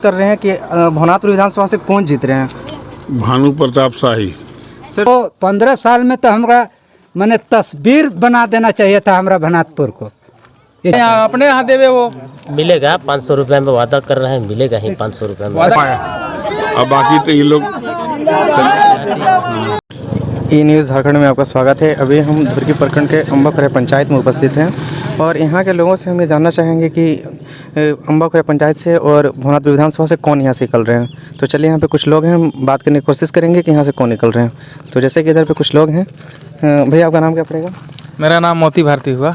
कर रहे हैं कि भवनाथपुर विधानसभा से कौन जीत रहे हैं? भानु प्रताप शाही। तो 15 साल में तो हमरा मैंने तस्वीर बना देना चाहिए था हमरा भवनाथपुर को। अपने यहाँ देवे वो मिलेगा 500 रुपये में वादा कर रहे हैं, मिलेगा ही 500 रुपये में। अब बाकी तो ये लोग ई न्यूज़ झारखंड में आपका स्वागत है। अभी हम धुरकी प्रखंड के अम्बाखोरिया पंचायत में उपस्थित हैं और यहाँ के लोगों से हम ये जानना चाहेंगे कि अम्बाखोरिया पंचायत से और भवनाथपुर विधानसभा से कौन यहाँ से निकल रहे हैं। तो चलिए यहाँ पे कुछ लोग हैं, हम बात करने की कोशिश करेंगे कि यहाँ से कौन निकल रहे हैं। तो जैसे कि इधर पे कुछ लोग हैं, भैया आपका नाम क्या पड़ेगा? मेरा नाम मोती भारती हुआ।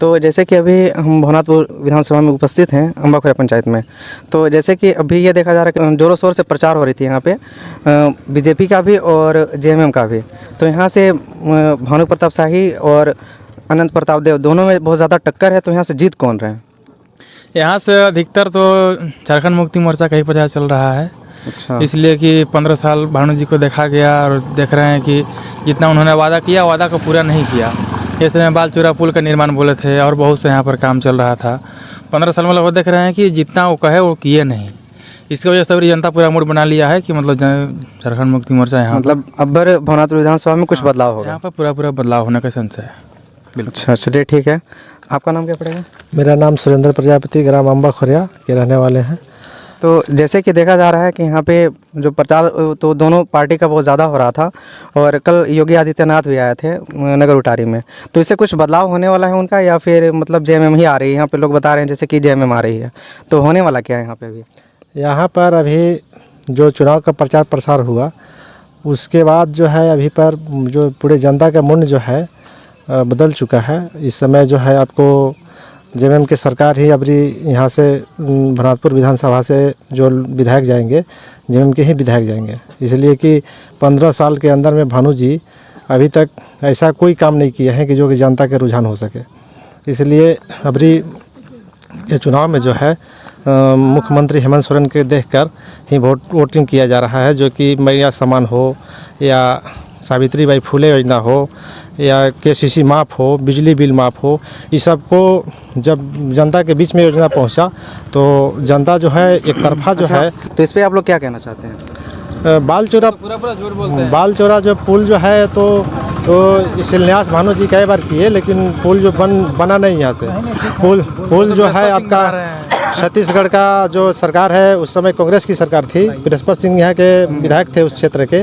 तो जैसे कि अभी हम भवनाथपुर विधानसभा में उपस्थित हैं अम्बाखोरिया पंचायत में, तो जैसे कि अभी ये देखा जा रहा है कि ज़ोरों शोर से प्रचार हो रही थी यहाँ पे बीजेपी का भी और जेएमएम का भी। तो यहाँ से भानु प्रताप शाही और अनंत प्रताप देव दोनों में बहुत ज़्यादा टक्कर है, तो यहाँ से जीत कौन रहे हैं? यहाँ से अधिकतर तो झारखंड मुक्ति मोर्चा का ही प्रचार चल रहा है। अच्छा, इसलिए कि 15 साल भानु जी को देखा गया और देख रहे हैं कि जितना उन्होंने वादा किया वादा को पूरा नहीं किया। जैसे में बालचूरा पुल का निर्माण बोले थे और बहुत से यहाँ पर काम चल रहा था। 15 साल में लगभग देख रहे हैं कि जितना वो कहे वो किए नहीं। इसकी वजह से पूरी जनता पूरा मूड बना लिया है कि मतलब झारखंड मुक्ति मोर्चा यहाँ मतलब अब भवनाथपुर विधानसभा में कुछ बदलाव होगा। यहाँ पर पूरा बदलाव होने का संशय है। अच्छा, चलिए ठीक है। आपका नाम क्या पड़ेगा? मेरा नाम सुरेंद्र प्रजापति, ग्राम अम्बाखोरिया के रहने वाले हैं। तो जैसे कि देखा जा रहा है कि यहाँ पे जो प्रचार तो दोनों पार्टी का बहुत ज़्यादा हो रहा था और कल योगी आदित्यनाथ भी आए थे नगर उटारी में, तो इससे कुछ बदलाव होने वाला है उनका या फिर मतलब जेएमएम ही आ रही है? यहाँ पे लोग बता रहे हैं जैसे कि जेएमएम आ रही है, तो होने वाला क्या है यहाँ पे? अभी यहाँ पर अभी जो चुनाव का प्रचार प्रसार हुआ उसके बाद जो है अभी पर जो पूरे जनता का मन जो है बदल चुका है। इस समय जो है आपको जेएमएम की सरकार ही अभी यहाँ से भवनाथपुर विधानसभा से जो विधायक जाएंगे जेएमएम के ही विधायक जाएंगे, इसलिए कि 15 साल के अंदर में भानु जी अभी तक ऐसा कोई काम नहीं किए हैं कि जो कि जनता के रुझान हो सके। इसलिए अभी ये चुनाव में जो है मुख्यमंत्री हेमंत सोरेन के देखकर ही वोटिंग किया जा रहा है, जो कि मैया समान हो या सावित्री बाई फुले योजना हो या केसीसी माफ़ हो, बिजली बिल माफ़ हो, इस सब को जब जनता के बीच में योजना पहुंचा तो जनता जो है एक तरफा जो है। तो इस पर आप लोग क्या कहना चाहते हैं? बालचोरा जो पुल जो है तो शिलान्यास भानु जी कई बार किए, लेकिन पुल जो बना नहीं यहाँ से। पुल जो है आपका छत्तीसगढ़ का जो सरकार है उस समय कांग्रेस की सरकार थी, बृहस्पति सिंह यहाँ के विधायक थे उस क्षेत्र के,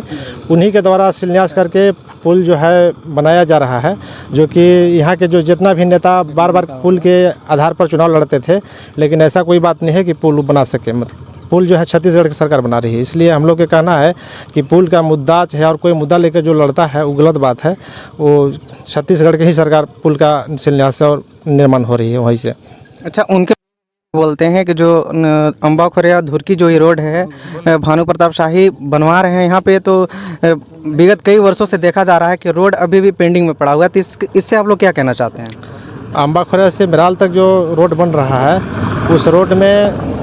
उन्हीं के द्वारा शिलान्यास करके पुल जो है बनाया जा रहा है। जो कि यहाँ के जो जितना भी नेता बार बार पुल के आधार पर चुनाव लड़ते थे, लेकिन ऐसा कोई बात नहीं है कि पुल बना सके। मतलब पुल जो है छत्तीसगढ़ की सरकार बना रही है। इसलिए हम लोग का कहना है कि पुल का मुद्दा है और कोई मुद्दा लेकर जो लड़ता है वो गलत बात है। वो छत्तीसगढ़ की ही सरकार पुल का शिलान्यास और निर्माण हो रही है वहीं से। अच्छा, उनके बोलते हैं कि जो अम्बाखोरिया धुरकी जो ये रोड है भानु प्रताप शाही बनवा रहे हैं यहाँ पे, तो विगत कई वर्षों से देखा जा रहा है कि रोड अभी भी पेंडिंग में पड़ा हुआ है। तो इससे आप लोग क्या कहना चाहते हैं? अम्बाखोरिया से मेराल तक जो रोड बन रहा है उस रोड में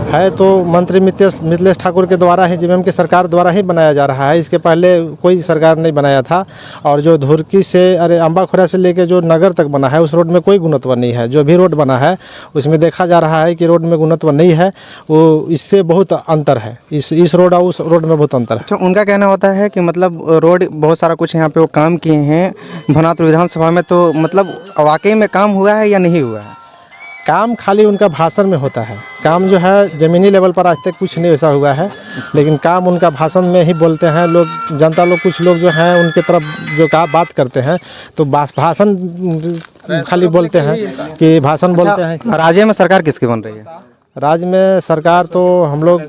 है तो मंत्री मिथिलेश ठाकुर के द्वारा ही जेएमएम की सरकार द्वारा ही बनाया जा रहा है। इसके पहले कोई सरकार नहीं बनाया था। और जो धुरकी से अम्बाखोरिया से लेके जो नगर तक बना है उस रोड में कोई गुणत्व नहीं है। जो भी रोड बना है उसमें देखा जा रहा है कि रोड में गुणत्व नहीं है, वो इससे बहुत अंतर है। इस रोड और उस रोड में बहुत अंतर है। अच्छा, उनका कहना होता है कि मतलब रोड बहुत सारा कुछ यहाँ पे वो काम किए हैं भवनाथपुर विधानसभा में, तो मतलब वाकई में काम हुआ है या नहीं हुआ है? काम खाली उनका भाषण में होता है। काम जो है ज़मीनी लेवल पर आज तक कुछ नहीं वैसा हुआ है, लेकिन काम उनका भाषण में ही बोलते हैं लोग। जनता लोग कुछ लोग जो हैं उनके तरफ जो बात करते हैं तो भाषण खाली बोलते हैं कि भाषण बोलते हैं। राज्य में सरकार किसकी बन रही है? राज्य में सरकार तो हम लोग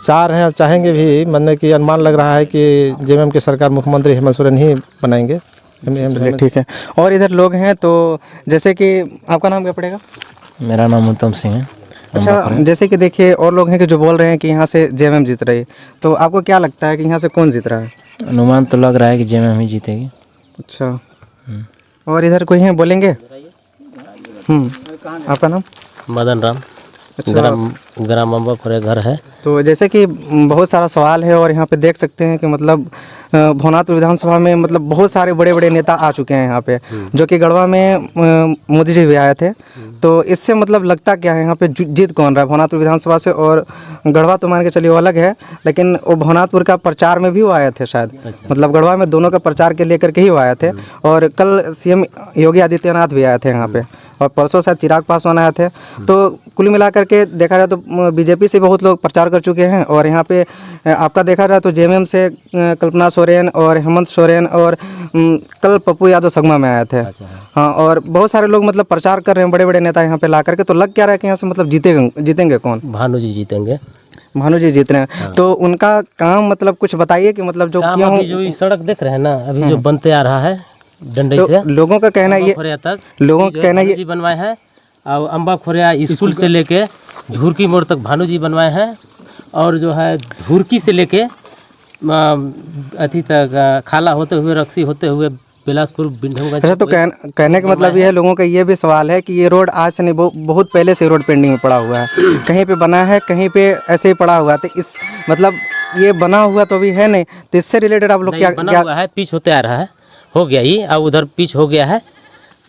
चाह रहे हैं और चाहेंगे भी, मतलब कि अनुमान लग रहा है कि जेएमएम की सरकार मुख्यमंत्री हेमंत सोरेन ही बनाएंगे। ठीक है। और इधर लोग हैं, तो जैसे कि आपका नाम क्या पड़ेगा? मेरा नाम उत्तम सिंह है। अच्छा, जैसे कि देखिए और लोग हैं कि जो बोल रहे हैं कि यहाँ से जेएमएम जीत रही है, तो आपको क्या लगता है कि यहाँ से कौन जीत रहा है? अनुमान तो लग रहा है कि जेएमएम ही जीतेगी। अच्छा, और इधर कोई हैं, बोलेंगे? आपका नाम? मदन राम। अच्छा, ग्राम अम्बाखोरिया घर है। तो जैसे कि बहुत सारा सवाल है और यहाँ पे देख सकते हैं कि मतलब भवनाथपुर विधानसभा में मतलब बहुत सारे बड़े बड़े नेता आ चुके हैं यहाँ पे, जो कि गढ़वा में मोदी जी भी आए थे। तो इससे मतलब लगता क्या है यहाँ पे जीत कौन रहा है भवनाथपुर विधानसभा से? और गढ़वा तो मान के चलिए वो अलग है, लेकिन वो भवनाथपुर का प्रचार में भी वो आए थे शायद। मतलब गढ़वा में दोनों का प्रचार के लेकर के ही वो आए थे। और कल सीएम योगी आदित्यनाथ भी आए थे यहाँ पे, और परसों शायद चिराग पासवान आए थे। तो कुल मिलाकर के देखा जाए तो बीजेपी से बहुत लोग प्रचार कर चुके हैं। और यहाँ पे आपका देखा जाए तो जेएमएम से कल्पना सोरेन और हेमंत सोरेन और कल पप्पू यादव संगमा में आए थे। हाँ, और बहुत सारे लोग मतलब प्रचार कर रहे हैं, बड़े बड़े नेता यहाँ पे ला करके। तो लग क्या रहा है कि यहाँ से मतलब जीतेंगे कौन? भानु जी जीतेंगे। भानु जी जीत रहे हैं। तो उनका काम मतलब कुछ बताइए कि मतलब जो काम अभी जो ये सड़क देख रहे हैं ना, अभी जो बनते आ रहा है डंडई तो से लोगों का कहना ये खोरिया तक, लोगों का कहना ये जी बनवाए हैं। और अम्बा खोरिया स्कूल से लेके धुरकी मोड़ तक भानु जी बनवाए हैं। और जो है धुरकी से लेके अथी तक खाला होते हुए, रक्सी होते हुए बिलासपुर बिंढमगंज। अच्छा, तो कहने का मतलब ये है, लोगों का ये भी सवाल है कि ये रोड आज से नहीं, बहुत पहले से रोड पेंडिंग में पड़ा हुआ है। कहीं पे बना है, कहीं पे ऐसे ही पड़ा हुआ है। तो इस मतलब ये बना हुआ तो अभी है नहीं, तो इससे रिलेटेड आप लोग क्या बना हुआ है? पिच होते आ रहा है, हो गया ही। अब उधर पिच हो गया है।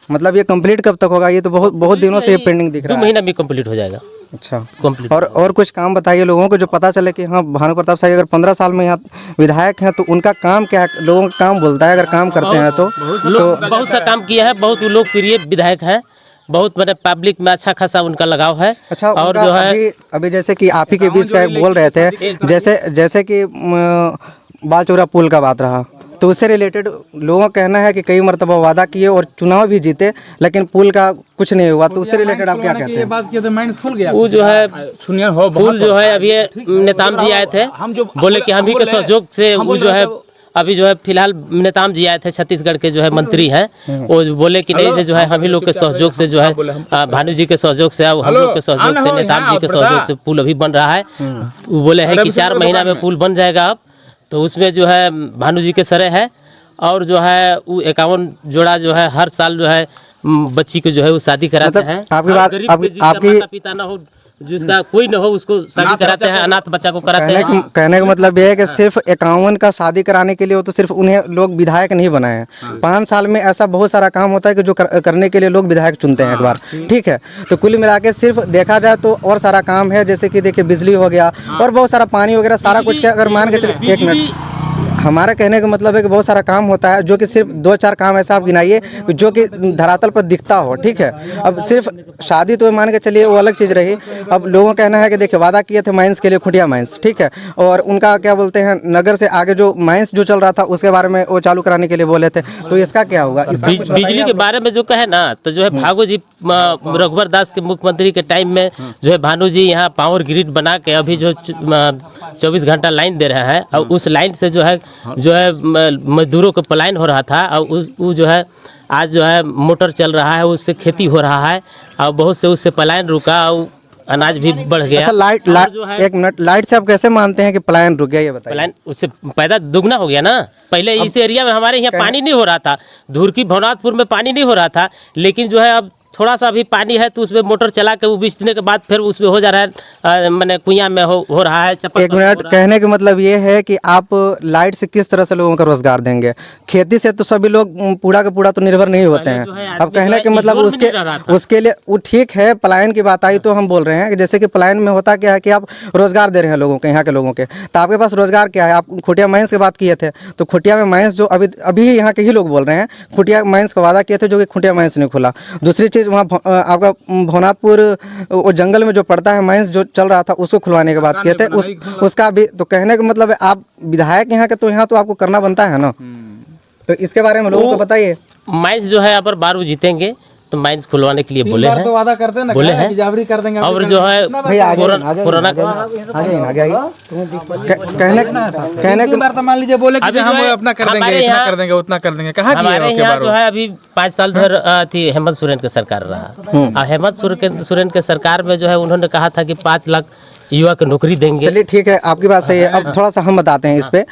मतलब ये कंप्लीट कब तक होगा? ये तो बहुत दिनों से ये पेंडिंग दिख रहा है। 2 महीना में कंप्लीट हो जाएगा। अच्छा, कंप्लीट। और कुछ काम बताइए लोगों को, जो पता चले कि हाँ भानु प्रताप शाही अगर 15 साल में यहाँ विधायक हैं तो उनका काम क्या है, लोगों का काम बोलता है अगर काम करते हैं तो बहुत सा काम किया है, बहुत लोकप्रिय विधायक हैं, बहुत मैंने पब्लिक में अच्छा खासा उनका लगाव है। अच्छा, और जो है अभी जैसे कि आप ही के बीच का एक बोल रहे थे, जैसे कि बालचौरा पुल का बात रहा, तो उससे रिलेटेड लोगों का कहना है कि कई मरतबा वादा किए और चुनाव भी जीते, लेकिन पुल का कुछ नहीं हुआ। तो उससे रिलेटेड आप क्या कहते हैं? वो जो है पुल जो है अभी नेताम जी आए थे, बोले कि हम ही के सहयोग से वो जो है अभी जो है फिलहाल नेताम जी आए थे, छत्तीसगढ़ के जो है मंत्री हैं, वो बोले कि नहीं से जो है हम ही लोग के सहयोग से जो है भानु जी के सहयोग से, हम लोग के सहयोग से, नेताम जी के सहयोग से पुल अभी बन रहा है। वो बोले हैं कि 4 महीना में पुल बन जाएगा। अब तो उसमें जो है भानु जी के सरे है। और जो है वो 51 जोड़ा जो है हर साल जो है बच्ची को जो है वो शादी कराते हैं। आपकी बात आपकी माता पिता ना हो, जिसका कोई न हो, उसको शादी कराते हैं, अनाथ बच्चा को कराते हैं। कहने का मतलब ये है कि सिर्फ 51 का शादी कराने के लिए वो तो सिर्फ उन्हें लोग विधायक नहीं बनाए हैं। 5 साल में ऐसा बहुत सारा काम होता है कि जो करने के लिए लोग विधायक चुनते हैं एक बार, ठीक है। तो कुल मिला के सिर्फ देखा जाए तो और सारा काम है, जैसे कि देखिए बिजली हो गया और बहुत सारा पानी वगैरह सारा कुछ का अगर मान के चले। 1 मिनट, हमारा कहने का मतलब है कि बहुत सारा काम होता है, जो कि सिर्फ 2-4 काम ऐसा आप गिनाइए जो कि धरातल पर दिखता हो, ठीक है। अब सिर्फ शादी तो मान के चलिए वो अलग चीज़ रही। अब लोगों का कहना है कि देखिए वादा किए थे माइंस के लिए, खुटिया माइंस, ठीक है। और उनका क्या बोलते हैं, नगर से आगे जो माइंस जो चल रहा था उसके बारे में वो चालू कराने के लिए बोले थे। तो इसका क्या होगा? बिजली के बारे में जो कहे ना, तो जो है भागो जी रघुवर दास के मुख्यमंत्री के टाइम में जो है भानु जी यहाँ पावर ग्रिड बना के अभी जो 24 घंटा लाइन दे रहे हैं। और उस लाइन से जो है मजदूरों को पलायन हो रहा था। और वो जो है आज जो है मोटर चल रहा है, उससे खेती हो रहा है। और बहुत से उससे पलायन रुका और अनाज भी बढ़ गया। अच्छा, 1 मिनट, लाइट से आप कैसे मानते हैं कि पलायन रुक गया? ये बताइए। पलायन उससे पैदा दुगना हो गया ना। पहले इस एरिया में हमारे यहाँ पानी नहीं हो रहा था, धुरकी भवनाथपुर में पानी नहीं हो रहा था, लेकिन जो है अब थोड़ा सा अभी पानी है तो उसमें मोटर चला के वो बीच देने के बाद फिर उसमें हो जा रहा है, मैंने कुइयाँ में हो रहा है। 1 मिनट, कहने का मतलब ये है कि आप लाइट से किस तरह से लोगों का रोजगार देंगे? खेती से तो सभी लोग पूरा का पूरा तो निर्भर नहीं होते हैं। अब कहने का मतलब उसके लिए वो ठीक है। पलायन की बात आई तो हम बोल रहे हैं कि जैसे कि पलायन में होता क्या है कि आप रोजगार दे रहे हैं लोगों के, यहाँ के लोगों के। तो आपके पास रोजगार क्या है? आप खुटिया माइंस की बात किए थे, तो खुटिया में माइंस जो अभी यहाँ के ही लोग बोल रहे हैं, खुटिया माइंस का वादा किए थे, जो कि खुटिया माइंस नहीं खुला। दूसरी चीज़, वहाँ आपका भवनाथपुर वो जंगल में जो पड़ता है माइंस जो चल रहा था, उसको खुलवाने की बात किए थे, उसका भी। तो कहने का मतलब है आप विधायक यहाँ के, तो यहाँ तो आपको करना बनता है ना। तो इसके बारे में लोगों को बताइए। माइंस जो है यहाँ पर बारू जीतेंगे तो माइंस खुलवाने के लिए बोले हैं, तो वादा करते हैं ना, बोले हैं। और जो है कोरोना कहने मान लीजिए बोले कि हम अपना कर देंगे, इतना कर देंगे, उतना कर देंगे। कहाँ हमारे यहाँ जो है अभी 5 साल भर थी हेमंत सोरेन की सरकार रहा। और हेमंत सोरेन के सरकार में जो है उन्होंने कहा था कि 5 लाख युवा को नौकरी देंगे। चलिए ठीक है, आपकी बात सही है। अब थोड़ा सा हम बताते हैं इस पे।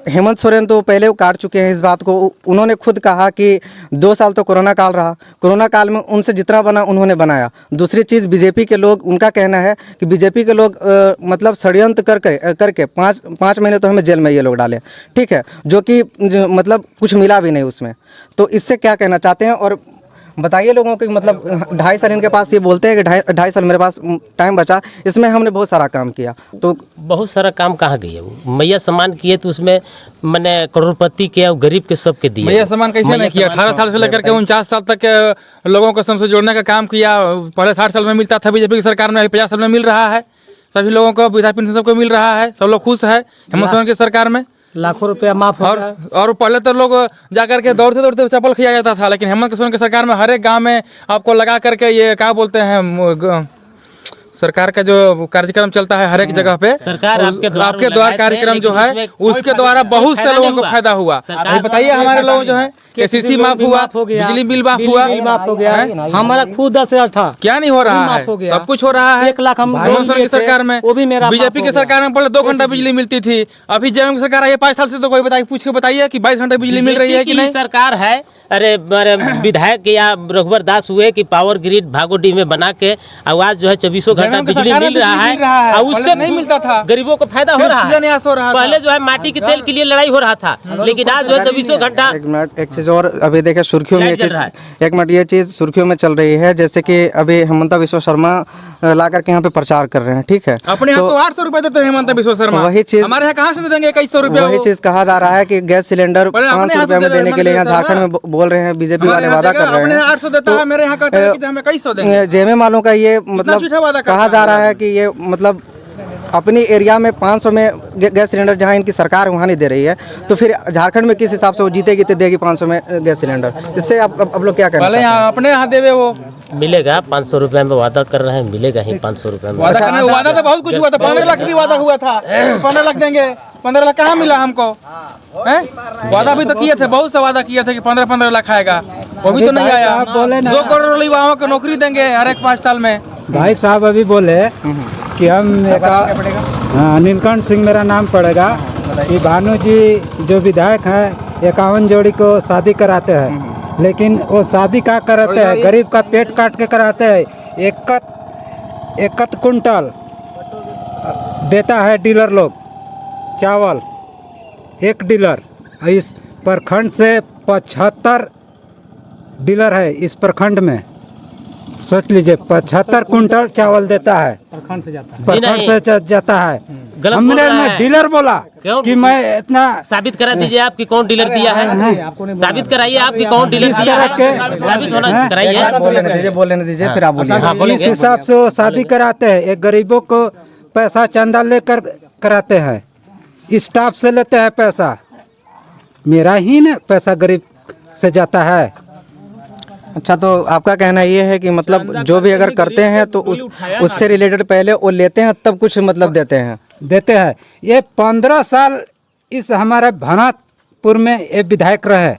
हेमंत सोरेन तो पहले वो काट चुके हैं इस बात को। उन्होंने खुद कहा कि 2 साल तो कोरोना काल रहा, कोरोना काल में उनसे जितना बना उन्होंने बनाया। दूसरी चीज़ बीजेपी के लोग, उनका कहना है कि बीजेपी के लोग मतलब षड्यंत्र करके 5 महीने तो हमें जेल में ये लोग डाले, ठीक है, जो कि मतलब कुछ मिला भी नहीं उसमें। तो इससे क्या कहना चाहते हैं और बताइए लोगों को। मतलब 2.5 साल इनके पास ये बोलते हैं कि 2.5 साल मेरे पास टाइम बचा, इसमें हमने बहुत सारा काम किया। तो बहुत सारा काम कहाँ गई है वो? मैया सम्मान किए तो उसमें मैंने करोड़पति के और गरीब के सबके दिए। मैया सम्मान कैसे नहीं किया? 18 साल से लेकर के 49 साल तक के लोगों को समझ जोड़ने का काम किया। पहले 60 साल में मिलता था बीजेपी की सरकार में, 50 साल में मिल रहा है। सभी लोगों को वृद्धा पेंशन सबको मिल रहा है, सब लोग खुश है हेमंत सोरेन की सरकार में। लाखों रुपया माफ हो रहा है। और पहले तो लोग जाकर के दौड़ते दौड़ते चप्पल खिया जाता था, लेकिन हेमंत सोरेन की सरकार में हर एक गांव में आपको लगा करके ये क्या बोलते हैं, सरकार का जो कार्यक्रम चलता है हर एक जगह पे, सरकार आपके द्वार कार्यक्रम जो है उसके द्वारा बहुत से लोगों को फायदा हुआ। अभी बताइए हमारे लोग जो है केसीसी माफ हुआ, बिजली बिल माफ हुआ, माफ हो गया। हमारा खुद 10,000 था, क्या नहीं हो रहा है? सब कुछ हो रहा है। 1 लाख हम हेमंत सोरेन की सरकार में, वो भी मेरा बीजेपी की सरकार में पहले 2 घंटा बिजली मिलती थी। अभी जब सरकार आई 5 साल से तो कोई बताइए, पूछ के बताइए कि 22 घंटे बिजली मिल रही है कि नहीं? सरकार है। अरे विधायक या रघुवर दास हुए कि पावर ग्रिड भागोडी में बना के आवाज जो है 24 घंटा बिजली मिल रहा है और उससे नहीं मिलता था, गरीबों को फायदा हो रहा है। पहले जो है माटी के तेल के लिए लड़ाई हो रहा था, लेकिन आज जो है 24 घंटा। एक मिनट, एक चीज़ और अभी देखे सुर्खियों में ये चीज़, एक मिनट, ये चीज़ सुर्खियों में चल रही है। जैसे कि अभी हेमंत बिस्वा शर्मा ला करके यहाँ पे प्रचार कर रहे हैं, ठीक है। अपने यहाँ तो 800 रुपए देते हैं हेमंत बिस्वा शर्मा, वही चीज हमारे यहाँ कहाँ से दे देंगे 2100 रुपए? वही चीज कहा जा रहा है कि गैस सिलेंडर 500 रुपए में देने के लिए यहाँ झारखंड में बोल रहे हैं, बीजेपी वाले वादा कर रहे हैं। 800 देता है, मेरे यहाँ कहते हैं कि हमें 2100 देंगे। जेएमएम वालों का ये मतलब कहा जा रहा है कि ये मतलब अपनी एरिया में 500 में गैस सिलेंडर जहाँ इनकी सरकार वहाँ नहीं दे रही है, तो फिर झारखंड में किस हिसाब से वो जीतेगी तो देगी 500 में गैस सिलेंडर। इससे आप लोग क्या करें? अपने यहाँ देवे वो मिलेगा 500 रुपए में वादा कर रहे हैं, मिलेगा ही 500 रुपए में। वादा तो बहुत कुछ हुआ था, 15 लाख भी वादा हुआ था, 15 लाख देंगे, 15 लाख कहाँ मिला हमको? वादा भी तो किए थे, बहुत सा वादा किए थे कि 15 लाख आएगा, वो भी तो नहीं आया। 2 करोड़ युवाओं को नौकरी देंगे हर एक 5 साल में। भाई साहब अभी बोले कि हम नीलकंठ सिंह मेरा नाम पड़ेगा कि भानु जी जो विधायक हैं 51 जोड़ी को शादी कराते हैं, लेकिन वो शादी क्या कराते हैं? गरीब का पेट काट के कराते हैं। 1 कुंटल देता है डीलर लोग चावल, 1 डीलर। इस प्रखंड से 75 डीलर है इस प्रखंड में, सोच लीजिए 75 कुंटल चावल देता है, प्रखंड से जाता है। हमने डीलर बोला कि मैं इतना साबित करा दीजिए आप कि कौन डीलर दिया है, साबित कराइए आप कि कौन डीलर दिया है, साबित होना कराइए। बोल लेने दीजिए फिर आप बोलिए। इस हिसाब से वो शादी कराते हैं। एक गरीबों को पैसा चंदा लेकर कराते हैं, स्टाफ से लेते हैं पैसा, मेरा ही ना पैसा गरीब से जाता है। अच्छा, तो आपका कहना ये है कि मतलब जो भी अगर करते हैं तो उससे रिलेटेड पहले वो लेते हैं तब कुछ मतलब देते हैं। ये 15 साल इस हमारे भनातपुर में ये विधायक रहे।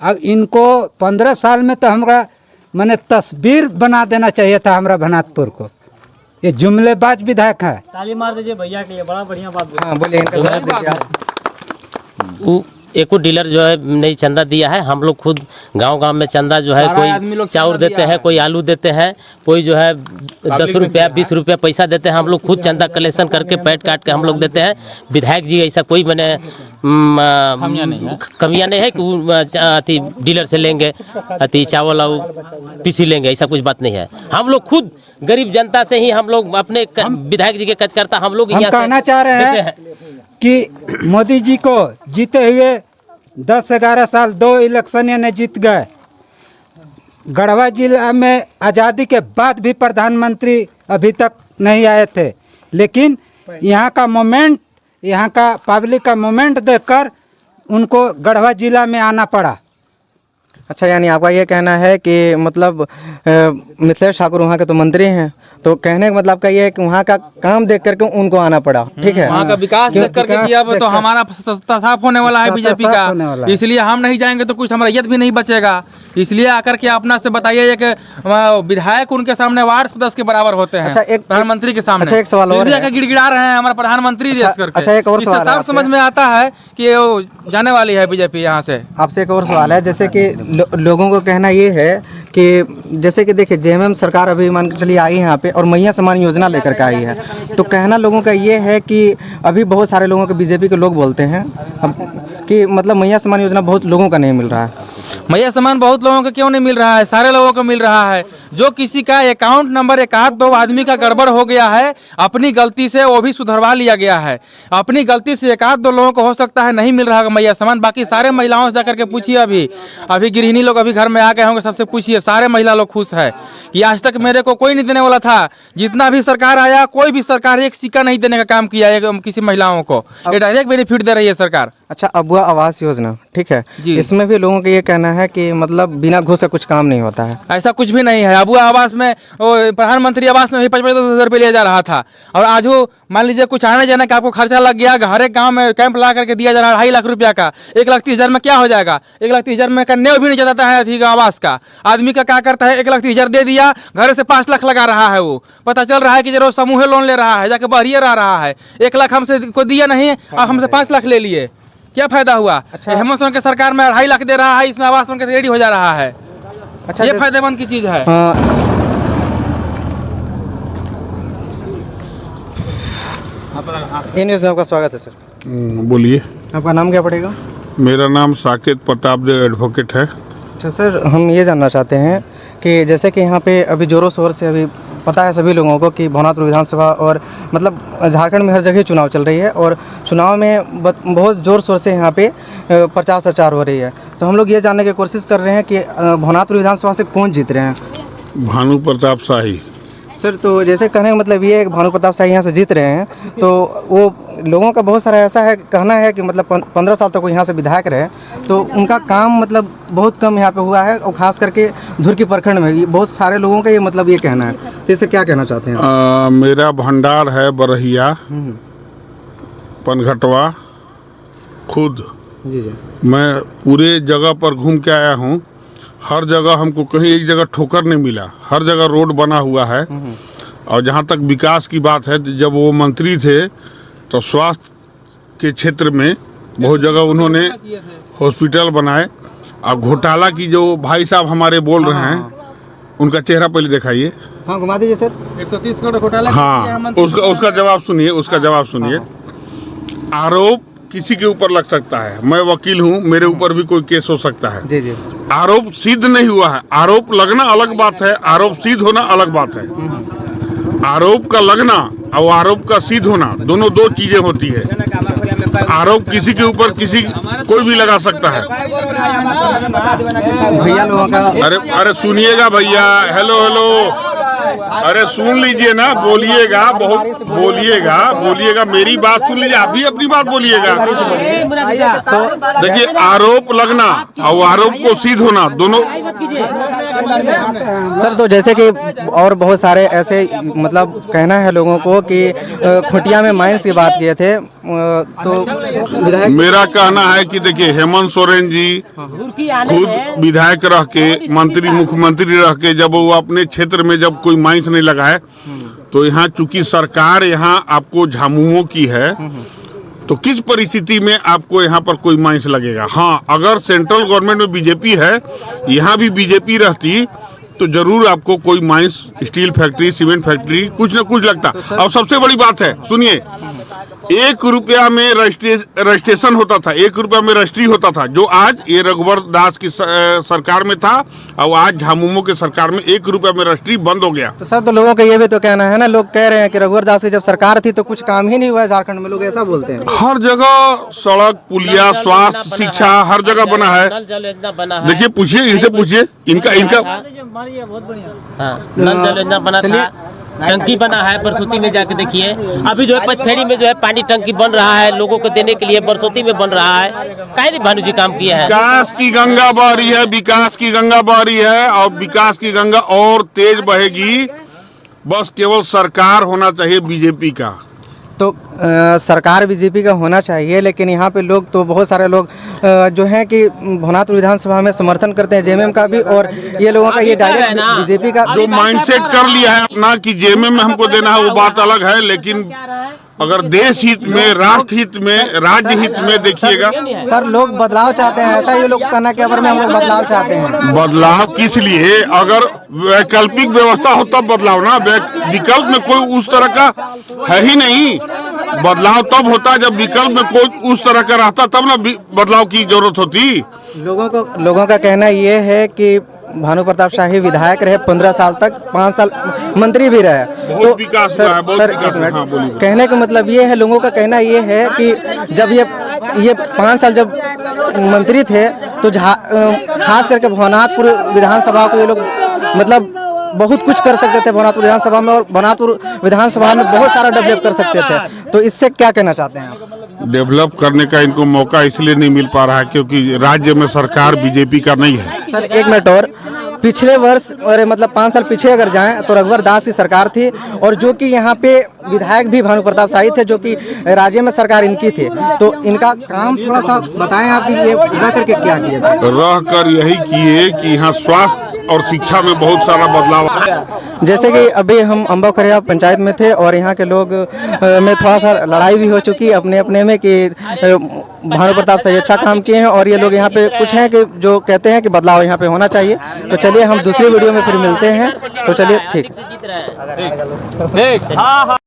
अब इनको 15 साल में तो हमरा मैंने तस्वीर बना देना चाहिए था हमारा भनातपुर को। ये जुमलेबाज विधायक है। ताली मार दीजिए भैया के लिए, बड़ा बढ़िया बात। हाँ बोलिए, इनका जवाब दीजिए आप। एको डीलर जो है नहीं चंदा दिया है। हम लोग खुद गांव में चंदा जो है कोई चाउर देते हैं, कोई आलू देते हैं, कोई जो है 10 रुपया 20 रुपया पैसा देते हैं। हम लोग खुद चंदा कलेक्शन करके पैट काट के हम लोग देते हैं। विधायक जी ऐसा कोई मैंने कमियां नहीं है कि अति डीलर से लेंगे अति चावल और पीसी लेंगे, ऐसा कुछ बात नहीं है। हम लोग खुद गरीब जनता से ही हम लोग अपने विधायक जी के कचकर्ता हम लोग कहना चाह रहे हैं कि मोदी जी को जीते हुए 10-11 साल 2 इलेक्शन ने जीत गए। गढ़वा जिला में आज़ादी के बाद भी प्रधानमंत्री अभी तक नहीं आए थे, लेकिन यहाँ का मोमेंट, यहाँ का पब्लिक का मोमेंट देखकर उनको गढ़वा जिला में आना पड़ा। अच्छा, यानी आपका ये कहना है कि मतलब मिथिलेश ठाकुर वहाँ के तो मंत्री हैं, तो कहने का मतलब का ये है कि वहाँ का काम देख करके उनको आना पड़ा, ठीक है। वहाँ का विकास देख करके किया तो हमारा सत्ता साफ होने वाला है बीजेपी का, इसलिए हम नहीं जाएंगे तो कुछ हमारा इज्जत भी नहीं बचेगा। इसलिए आकर के अपना से बताइए कि विधायक उनके सामने वार्ड सदस्य के बराबर होते हैं। अच्छा, एक प्रधानमंत्री के सामने। अच्छा, एक सवाल और है। गिड़गिड़ा रहे हैं हमारा प्रधानमंत्री देश करके। अच्छा, एक और सवाल है आपसे। समझ में आता है कि वो जाने वाली है बीजेपी यहाँ से। आपसे एक और सवाल है, जैसे कि लोगों को कहना ये है कि जैसे कि देखिए जेएमएम सरकार अभी मान के चलिए आई है यहाँ पे और मैया सम्मान योजना लेकर के आई है, तो कहना लोगों का ये है कि अभी बहुत सारे लोगों के बीजेपी के लोग बोलते हैं कि मतलब मैया सम्मान योजना बहुत लोगों का नहीं मिल रहा है। मैया सम्मान बहुत लोगों को क्यों नहीं मिल रहा है? सारे लोगों को मिल रहा है। जो किसी का अकाउंट नंबर एक आध दो आदमी का गड़बड़ हो गया है अपनी गलती से, वो भी सुधरवा लिया गया है। अपनी गलती से एक आध दो लोगों को हो सकता है नहीं मिल रहा है मैया सम्मान, बाकी सारे महिलाओं से जाकर के पूछिए। अभी गृहिणी लोग अभी घर में आ गए होंगे, सबसे पूछिए, सारे महिला लोग खुश है कि आज तक मेरे को कोई नहीं देने वाला था। जितना भी सरकार आया, कोई भी सरकार एक सिक्का नहीं देने का काम किया है किसी महिलाओं को, ये डायरेक्ट बेनिफिट दे रही है सरकार। अच्छा, अबुआ आवास योजना, ठीक है, इसमें भी लोगों का ये कहना है कि मतलब बिना घूस से कुछ काम नहीं होता है। ऐसा कुछ भी नहीं है। अबुआ आवास में, प्रधानमंत्री आवास में भी 55,000 रुपये लिया जा रहा था, और आज वो मान लीजिए कुछ आने जाने का आपको खर्चा लग गया, हर एक गाँव में कैंप ला करके दिया जा रहा है 2.5 लाख रुपया का। 1,30,000 में क्या हो जाएगा? 1,30,000 में का नेव भी नहीं जाता है अधिक आवास का। आदमी का क्या करता है, 1,30,000 दे दिया, घर से 5 लाख लगा रहा है। वो पता चल रहा है कि जरूर समूह लोन ले रहा है, जाके बहरिए रहा है। 1 लाख हमसे को दिया नहीं, आप हमसे 5 लाख ले लिए, क्या फायदा हुआ? अच्छा, हेमंत सोरेन के सरकार में 2.5 लाख दे रहा है, इसमें आवास बन के रेडी हो जा रहा है। अच्छा, ये फायदेमंद की चीज है। ये न्यूज़ में आपका स्वागत है सर। बोलिए। आपका नाम क्या पड़ेगा? मेरा नाम साकेत प्रताप देव एडवोकेट है। अच्छा सर, हम ये जानना चाहते हैं कि जैसे कि यहाँ पे अभी ज़ोरों शोर से अभी पता है सभी लोगों को कि भवनाथपुर विधानसभा और मतलब झारखंड में हर जगह चुनाव चल रही है, और चुनाव में बहुत ज़ोर शोर से यहाँ पे प्रचार प्रसार हो रही है। तो हम लोग ये जानने की कोशिश कर रहे हैं कि भवनाथपुर विधानसभा से कौन जीत रहे हैं? भानु प्रताप शाही। सर, तो जैसे कहने का मतलब ये है कि भानु प्रताप शाही यहाँ से जीत रहे हैं, तो वो लोगों का बहुत सारा ऐसा है कहना है कि मतलब 15 साल तक वो यहाँ से विधायक रहे, तो उनका काम मतलब बहुत कम यहाँ पे हुआ है, और ख़ास करके धुरकी प्रखंड में बहुत सारे लोगों का ये मतलब ये कहना है। तो इसे क्या कहना चाहते हैं? मेरा भंडार है बरहिया, पनघटवा खुद। जी। मैं पूरे जगह पर घूम के आया हूँ। हर जगह हमको कहीं एक जगह ठोकर नहीं मिला, हर जगह रोड बना हुआ है। और जहाँ तक विकास की बात है, जब वो मंत्री थे तो स्वास्थ्य के क्षेत्र में बहुत जगह उन्होंने हॉस्पिटल बनाए। और घोटाला की जो भाई साहब हमारे बोल रहे हैं, उनका चेहरा पहले दिखाइए। हाँ, घुमा दीजिए सर। 130 करोड़ घोटाला। हाँ, उसका जवाब सुनिए, उसका जवाब सुनिए। आरोप किसी के ऊपर लग सकता है, मैं वकील हूँ, मेरे ऊपर भी कोई केस हो सकता है। जी। आरोप सिद्ध नहीं हुआ है। आरोप लगना अलग बात है, आरोप सिद्ध होना अलग बात है। आरोप का लगना और आरोप का सिद्ध होना दोनों दो चीजें होती है। आरोप किसी के ऊपर कोई भी लगा सकता है। भैया लोगों का अरे सुनिएगा भैया, हेलो, अरे सुन लीजिए ना, बोलिएगा, बहुत बोलिएगा, मेरी बात सुन लीजिए, आप भी अपनी बात बोलिएगा। तो देखिए, आरोप लगना और आरोप को सिद्ध होना दोनों। सर, तो जैसे कि और बहुत सारे ऐसे मतलब कहना है लोगों को कि खुटिया में माइंस की बात किए थे, तो विधायक। मेरा कहना है कि देखिए, हेमंत सोरेन जी खुद विधायक रह के, मंत्री मुख्यमंत्री रह के, जब वो अपने क्षेत्र में जब कोई माइंस नहीं लगाए, तो यहाँ चूंकि सरकार यहाँ आपको झामुमो की है, तो किस परिस्थिति में आपको यहाँ पर कोई माइंस लगेगा? हाँ, अगर सेंट्रल गवर्नमेंट में बीजेपी है, यहाँ भी बीजेपी रहती, तो जरूर आपको कोई mines, steel factory, cement factory, कुछ न कुछ लगता। और सबसे बड़ी बात है, सुनिए, 1 रुपया में रजिस्ट्रेशन होता था, 1 रुपया में रजिस्ट्री होता था, जो आज ये रघुवर दास की सरकार में था, और आज झामुमो के सरकार में 1 रुपया में रजिस्ट्री बंद हो गया। तो सर, तो लोगों का ये भी तो कहना है ना, लोग कह रहे हैं कि रघुवर दास की जब सरकार थी तो कुछ काम ही नहीं हुआ है झारखंड में, लोग ऐसा बोलते हैं। हर जगह सड़क, पुलिया, स्वास्थ्य, शिक्षा हर जगह बना है। नल जल योजना बना है। देखिए, पूछिए, इनसे पूछिए, इनका बहुत बढ़िया। हाँ, नल जल योजना बना था। टंकी बना है बरसोती में, जाके देखिए। अभी जो है पचफेड़ी में जो है पानी टंकी बन रहा है लोगों को देने के लिए, बरसोती में बन रहा है। काहे नहीं भानु जी काम किया है? विकास की गंगा बह रही है, विकास की गंगा बह रही है और विकास की गंगा और तेज बहेगी। बस केवल सरकार होना चाहिए बीजेपी का। तो सरकार बीजेपी का होना चाहिए, लेकिन यहाँ पे लोग तो बहुत सारे लोग जो हैं कि भवनाथपुर विधानसभा में समर्थन करते हैं जेएमएम का भी, और ये लोगों का ये डायरेक्ट बीजेपी का जो माइंडसेट कर लिया है अपना कि जेएमएम में हमको देना है वो बात अलग है, लेकिन अगर देश हित में, राष्ट्र हित में, राज्य हित में देखिएगा। सर लोग बदलाव चाहते हैं, ऐसा ये लोग कहना कि अगर में हम लोग बदलाव चाहते हैं। बदलाव किस लिए? अगर वैकल्पिक व्यवस्था हो तब बदलाव ना, विकल्प में कोई उस तरह का है ही नहीं। बदलाव तब होता जब विकल्प में कोई उस तरह का रहता, तब ना बदलाव की जरूरत होती। लोगों का कहना ये है कि भानु प्रताप शाही विधायक रहे 15 साल तक, 5 साल मंत्री भी रहे, तो विकास सर, हुआ है, बहुत सर विकास एक मिनट, हुआ है, बोलिए। कहने का मतलब ये है, लोगों का कहना ये है कि जब ये 5 साल जब मंत्री थे तो खास करके भवनाथपुर विधानसभा को ये लोग मतलब बहुत कुछ कर सकते थे भवनाथपुर विधानसभा में, और भवनाथपुर विधानसभा में बहुत सारा डेवलप कर सकते थे। तो इससे क्या कहना चाहते हैं आप? डेवलप करने का इनको मौका इसलिए नहीं मिल पा रहा है क्योंकि राज्य में सरकार बीजेपी का नहीं है। सर एक मिनट और, पिछले वर्ष और मतलब 5 साल पीछे अगर जाएं तो रघुवर दास की सरकार थी, और जो कि यहाँ पे विधायक भी भानु प्रताप शाही थे, जो कि राज्य में सरकार इनकी थी। तो इनका काम थोड़ा सा बताएं आप कि ये रह करके क्या किए थे? रह कर यही किए कि यहाँ स्वास्थ्य और शिक्षा में बहुत सारा बदलाव आया। जैसे कि अभी हम अम्बाखोरिया पंचायत में थे और यहाँ के लोग में थोड़ा सा लड़ाई भी हो चुकी अपने अपने में कि भानु प्रताप शाही अच्छा काम किए हैं, और ये लोग यहाँ पे कुछ हैं कि जो कहते हैं कि बदलाव यहाँ पे होना चाहिए। तो चलिए हम दूसरी वीडियो में फिर मिलते हैं। तो चलिए ठीक।